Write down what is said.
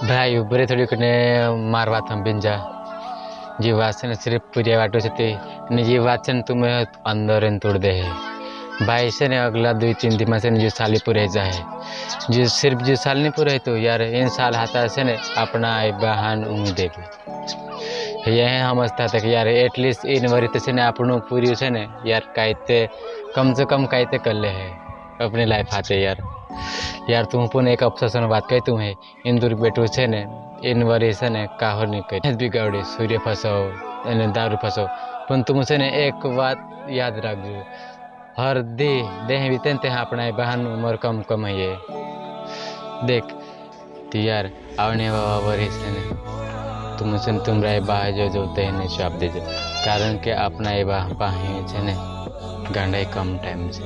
ભાઈ ઉભરે થોડીક ને મારવા થમ બિંજા જે વાત છે ને સિર્ફ પૂરી વાટો છે તે ને જે વાત છે ને તું અંદર એને તોड़ दे है भाई से ने अगला 2-3 दिन में से जो साल पूरे जाए जो सिर्फ जो साल नहीं पूरे तो यार इन साल हाथा से ने अपना बहन ऊँग दे ये समझता था कि यार एटलीस्ट इन वरी तो से ने अपनों पूरी से ने यार कायते कम से कम कायते कर ले है अपनी लाइफ आते यार यार तुम पण एक अफसोस बात कही तुम्हें इंदूर बेटू है ने इन वरी से ने काहो नहीं कही बिगाड़ी सूर्य फसो दारू फसो पण तुम से ने एक बात याद रखो हर देह बीते ते अपना बहन उम्र कम कम है देख तो यार आवने वरी से ने तुम से तुमरा बाह जो तेने चाप दीजिए कारण के अपना बाह पाही है ने गांडाई कम टाइम से